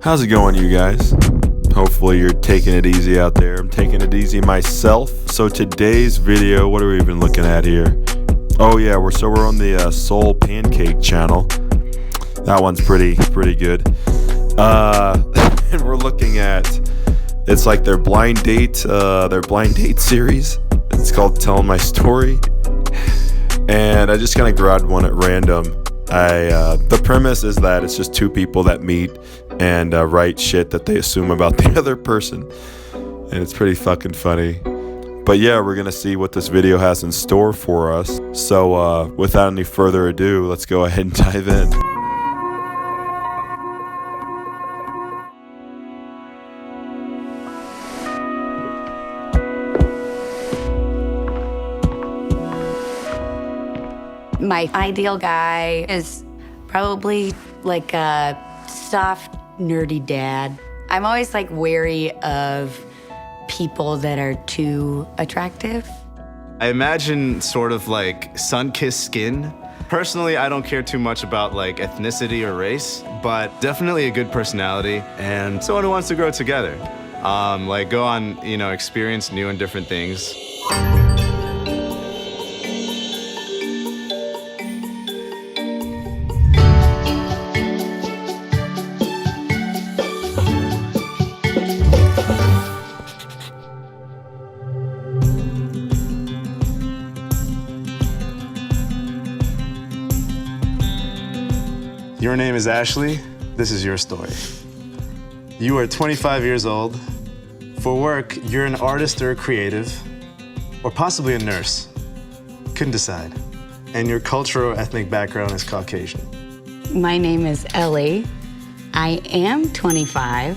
How's it going, you guys? Hopefully you're taking it easy out there. I'm taking it easy myself. So today's video, what are we even looking at here? Oh yeah, we're on the Soul Pancake channel. That one's pretty good. And we're looking at, it's like their blind date series. It's called Telling My Story. And I just kind of grabbed one at random. The premise is that it's just two people that meet and write shit that they assume about the other person, and it's pretty fucking funny. But yeah, we're gonna see what this video has in store for us. So without any further ado, let's go ahead and dive in. My ideal guy is probably like a soft, nerdy dad. I'm always like wary of people that are too attractive. I imagine sort of like sun-kissed skin. Personally, I don't care too much about like ethnicity or race, but definitely a good personality and someone who wants to grow together. Like go on, experience new and different things. Your name is Ashley. This is your story. You are 25 years old. For work, you're an artist or a creative, or possibly a nurse. Couldn't decide. And your cultural or ethnic background is Caucasian. My name is Ellie. I am 25.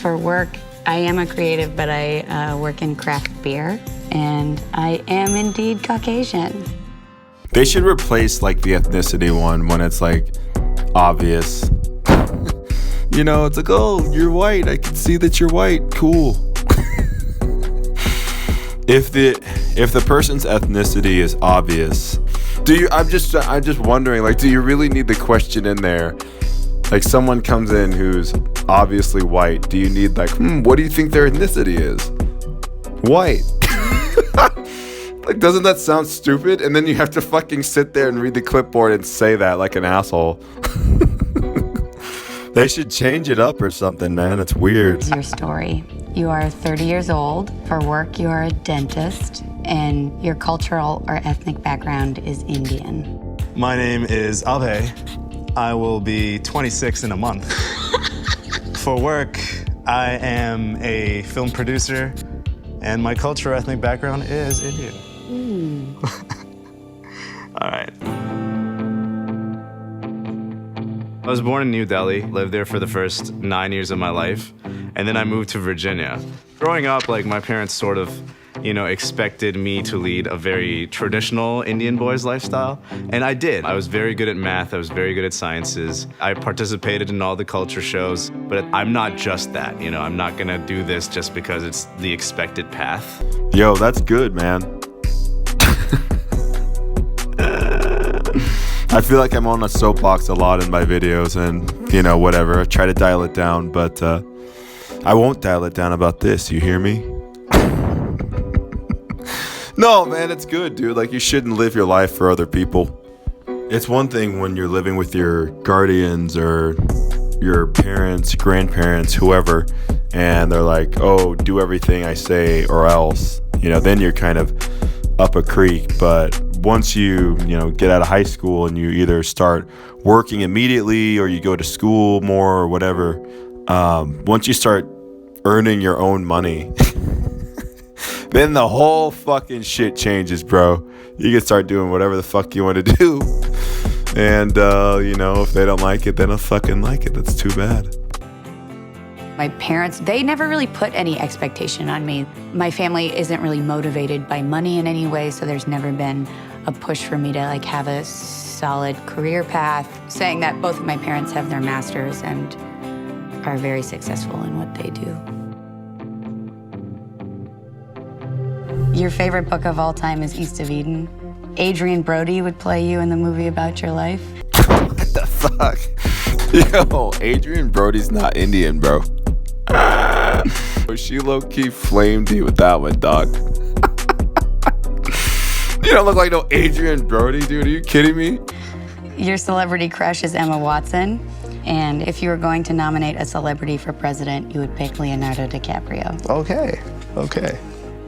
For work, I am a creative, but I work in craft beer, and I am indeed Caucasian. They should replace like the ethnicity one when it's like obvious. It's like, oh, you're white. I can see that you're white. Cool. If the person's ethnicity is obvious, I'm just wondering, like, do you really need the question in there? Like, someone comes in who's obviously white. Do you need like, what do you think their ethnicity is? White. Like, doesn't that sound stupid? And then you have to fucking sit there and read the clipboard and say that like an asshole. They should change it up or something, man. It's weird. Your story. You are 30 years old. For work, you are a dentist, and your cultural or ethnic background is Indian. My name is Abhay. I will be 26 in a month. For work, I am a film producer, and my cultural ethnic background is Indian. All right. I was born in New Delhi, lived there for the first 9 years of my life, and then I moved to Virginia. Growing up, like, my parents sort of, expected me to lead a very traditional Indian boy's lifestyle, and I did. I was very good at math, I was very good at sciences. I participated in all the culture shows, but I'm not just that, I'm not gonna do this just because it's the expected path. Yo, that's good, man. I feel like I'm on a soapbox a lot in my videos and, whatever. I try to dial it down, but I won't dial it down about this. You hear me? No, man, it's good, dude. Like, you shouldn't live your life for other people. It's one thing when you're living with your guardians or your parents, grandparents, whoever, and they're like, oh, do everything I say or else. Then you're kind of up a creek. But once you get out of high school and you either start working immediately or you go to school more or whatever, once you start earning your own money, then the whole fucking shit changes, bro. You can start doing whatever the fuck you want to do. And, if they don't like it, they don't fucking like it. That's too bad. My parents, they never really put any expectation on me. My family isn't really motivated by money in any way, so there's never been a push for me to like have a solid career path. Saying that both of my parents have their masters and are very successful in what they do. Your favorite book of all time is East of Eden. Adrian Brody would play you in the movie about your life. What the fuck? Yo, Adrian Brody's not Indian, bro. She low-key flamed you with that one, dog. You don't look like no Adrian Brody, dude. Are you kidding me? Your celebrity crush is Emma Watson. And if you were going to nominate a celebrity for president, you would pick Leonardo DiCaprio. Okay.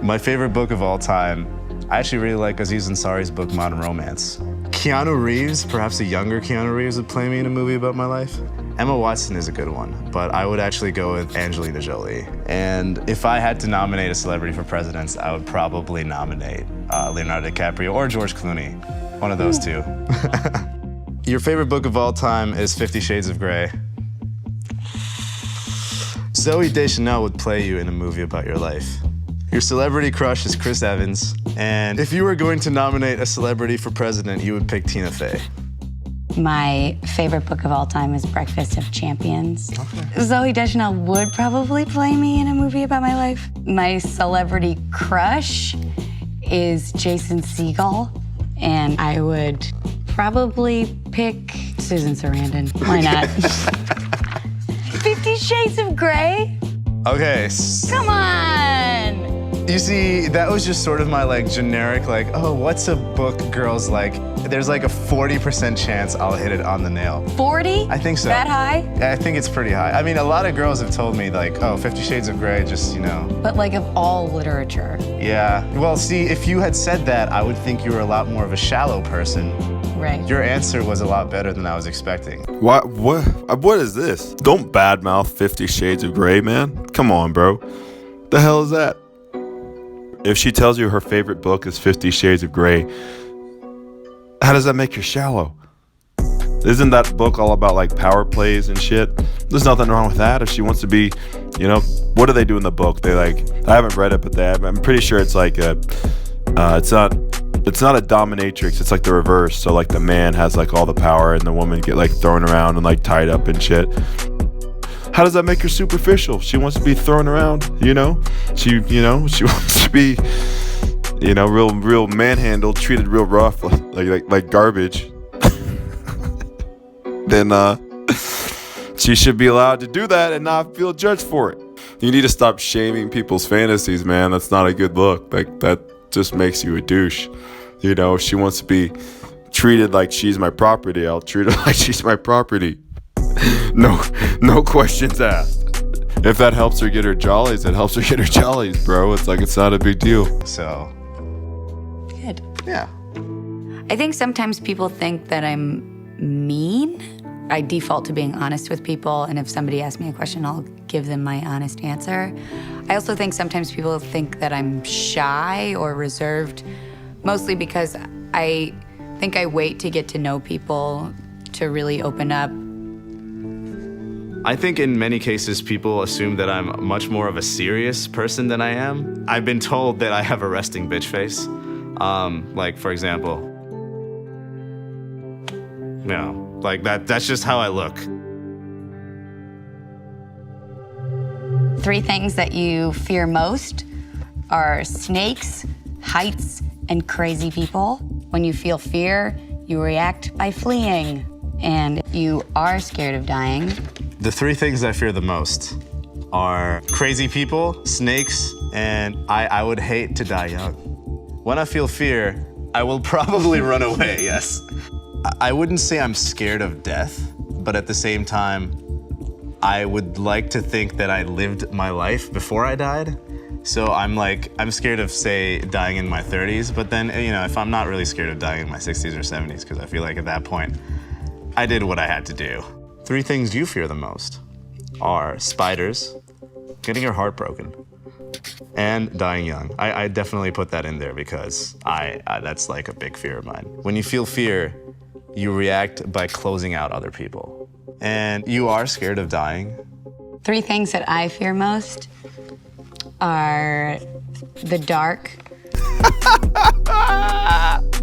My favorite book of all time, I actually really like Aziz Ansari's book, Modern Romance. Keanu Reeves, perhaps a younger Keanu Reeves, would play me in a movie about my life. Emma Watson is a good one, but I would actually go with Angelina Jolie. And if I had to nominate a celebrity for presidents, I would probably nominate Leonardo DiCaprio or George Clooney, one of those two. Your favorite book of all time is 50 Shades of Grey. Zooey Deschanel would play you in a movie about your life. Your celebrity crush is Chris Evans. And if you were going to nominate a celebrity for president, you would pick Tina Fey. My favorite book of all time is Breakfast of Champions. Okay. Zooey Deschanel would probably play me in a movie about my life. My celebrity crush is Jason Segel, and I would probably pick Susan Sarandon. Why not? 50 Shades of Grey? Okay. Come on! You see, that was just sort of my generic, oh, what's a book girls like? There's a 40% chance I'll hit it on the nail. 40? I think so. That high? I think it's pretty high. I mean, a lot of girls have told me oh, 50 Shades of Grey, just, But of all literature. Yeah. Well, see, if you had said that, I would think you were a lot more of a shallow person. Right. Your answer was a lot better than I was expecting. What is this? Don't badmouth 50 Shades of Grey, man. Come on, bro. The hell is that? If she tells you her favorite book is 50 Shades of Grey, how does that make you shallow? Isn't that book all about power plays and shit? There's nothing wrong with that. If she wants to be, what do they do in the book? They I haven't read it, but I'm pretty sure it's it's not a dominatrix. It's the reverse. So the man has all the power and the woman get thrown around and tied up and shit. How does that make her superficial? She wants to be thrown around, She wants to be, real manhandled, treated real rough, like garbage. Then she should be allowed to do that and not feel judged for it. You need to stop shaming people's fantasies, man. That's not a good look. That just makes you a douche. If she wants to be treated like she's my property, I'll treat her like she's my property. No questions asked. If that helps her get her jollies, it helps her get her jollies, bro. It's not a big deal. So. Good. Yeah. I think sometimes people think that I'm mean. I default to being honest with people, and if somebody asks me a question, I'll give them my honest answer. I also think sometimes people think that I'm shy or reserved, mostly because I think I wait to get to know people to really open up. I think in many cases, people assume that I'm much more of a serious person than I am. I've been told that I have a resting bitch face. For example, that's just how I look. 3 things that you fear most are snakes, heights, and crazy people. When you feel fear, you react by fleeing. And you are scared of dying. The 3 things I fear the most are crazy people, snakes, and I would hate to die young. When I feel fear, I will probably run away, yes. I wouldn't say I'm scared of death, but at the same time, I would like to think that I lived my life before I died. So I'm scared of, say, dying in my 30s, but then, if I'm not really scared of dying in my 60s or 70s, because I feel like at that point, I did what I had to do. 3 things you fear the most are spiders, getting your heart broken, and dying young. I definitely put that in there because that's a big fear of mine. When you feel fear, you react by closing out other people. And you are scared of dying. 3 things that I fear most are the dark.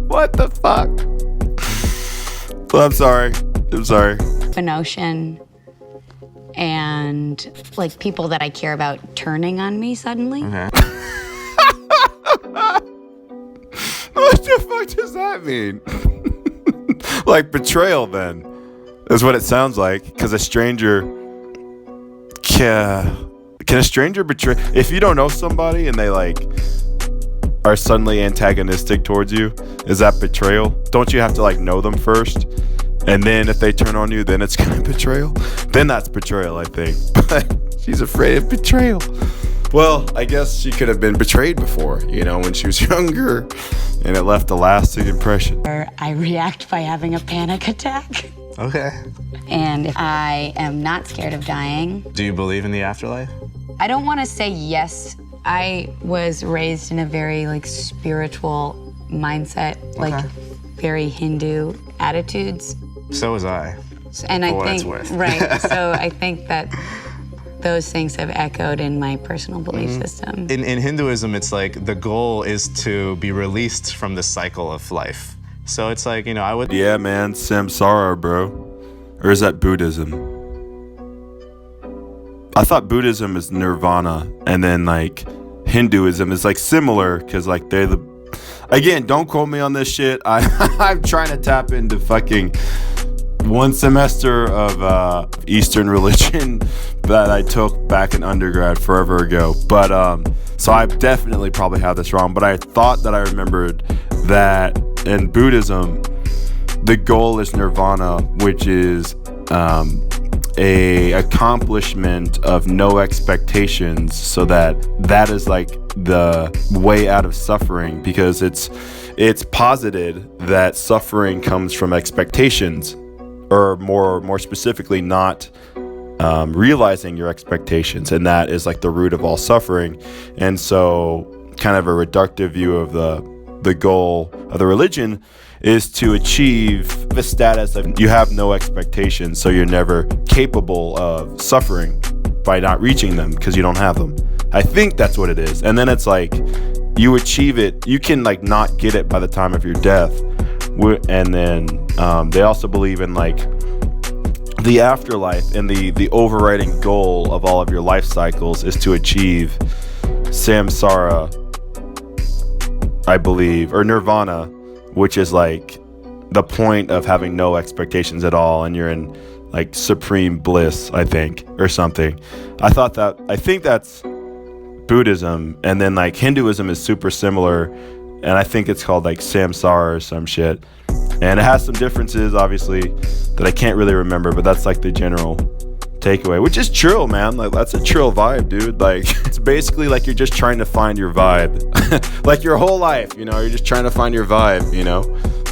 What the fuck? I'm sorry. An ocean, and people that I care about turning on me suddenly. Okay. What the fuck does that mean? Betrayal then. Is what it sounds like. Because a stranger can a stranger betray? If you don't know somebody and they like are suddenly antagonistic towards you, is that betrayal? Don't you have to like know them first? And then if they turn on you, then it's kind of betrayal? Then that's betrayal, I think. But she's afraid of betrayal. Well, I guess she could have been betrayed before, you know, when she was younger, and it left a lasting impression. I react by having a panic attack. Okay. And I am not scared of dying. Do you believe in the afterlife? I don't want to say yes. I was raised in a very like spiritual mindset, like very Hindu attitudes. So was I. And I for what think, it's worth. right, so I think that those things have echoed in my personal belief system. In Hinduism, it's like the goal is to be released from the cycle of life. So it's like, you know, I would... Yeah, man, samsara, bro. Or is that Buddhism? I thought Buddhism is nirvana, and then like Hinduism is like similar, because like they're the... Again, don't quote me on this shit. I'm trying to tap into fucking one semester of Eastern religion that I took back in undergrad forever ago. But so I definitely probably have this wrong, but I thought that I remembered that in Buddhism, the goal is nirvana, which is a accomplishment of no expectations, so that is like the way out of suffering, because it's posited that suffering comes from expectations, or more specifically, not realizing your expectations, and that is like the root of all suffering. And so kind of a reductive view of the goal of the religion is to achieve the status of you have no expectations, so you're never capable of suffering by not reaching them because you don't have them. I think that's what it is. And then it's like you achieve it, you can like not get it by the time of your death. And then they also believe in like the afterlife, and the overriding goal of all of your life cycles is to achieve samsara, I believe, or nirvana, which is like the point of having no expectations at all, and you're in like supreme bliss, I think, or something. I think that's Buddhism. And then like Hinduism is super similar, and I think it's called like samsara or some shit. And it has some differences, obviously, that I can't really remember, but that's like the general takeaway, which is chill, man. Like that's a chill vibe, dude. Like it's basically like you're just trying to find your vibe. Like your whole life, you know, you're just trying to find your vibe, you know.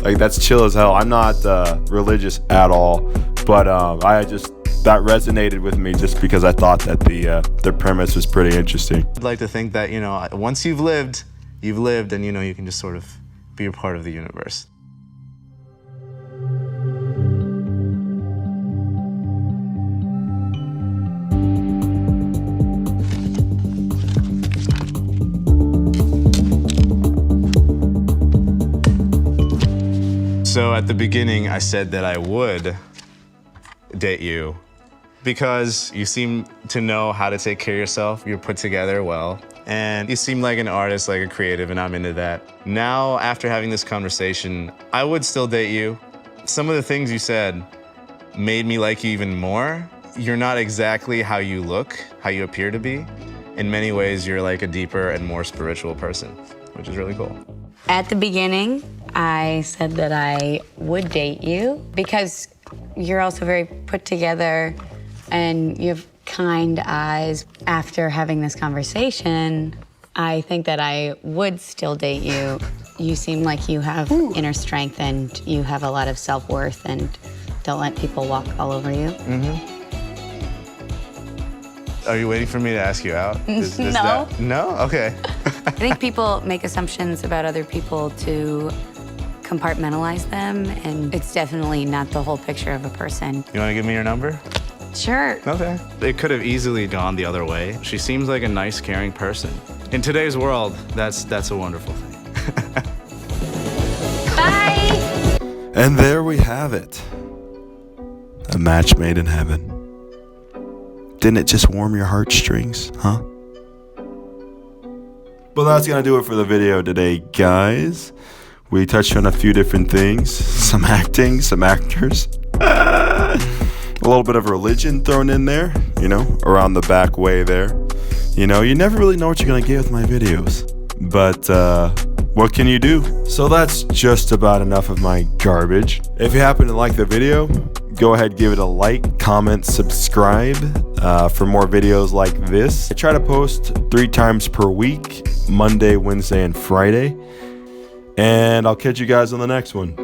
Like that's chill as hell. I'm not religious at all, but that resonated with me just because I thought that the premise was pretty interesting. I'd like to think that, you know, once you've lived, and, you know, you can just sort of be a part of the universe. So at the beginning, I said that I would date you because you seem to know how to take care of yourself. You're put together well, and you seem like an artist, like a creative, and I'm into that. Now, after having this conversation, I would still date you. Some of the things you said made me like you even more. You're not exactly how you look, how you appear to be. In many ways, you're like a deeper and more spiritual person, which is really cool. At the beginning, I said that I would date you because you're also very put together and you have kind eyes. After having this conversation, I think that I would still date you. You seem like you have inner strength and you have a lot of self-worth and don't let people walk all over you. Are you waiting for me to ask you out? No. No? Okay. I think people make assumptions about other people to compartmentalize them, and it's definitely not the whole picture of a person. You want to give me your number? Sure. Okay. It could have easily gone the other way. She seems like a nice, caring person. In today's world, that's a wonderful thing. Bye! And there we have it. A match made in heaven. Didn't it just warm your heartstrings, huh? Well, that's gonna do it for the video today, guys. We touched on a few different things, some acting, some actors, A little bit of religion thrown in there, you know, around the back way there. You know, you never really know what you're gonna get with my videos. But what can you do? So that's just about enough of my garbage. If you happen to like the video, go ahead, give it a like, comment, subscribe for more videos like this. I try to post 3 times per week, Monday, Wednesday, and Friday. And I'll catch you guys on the next one.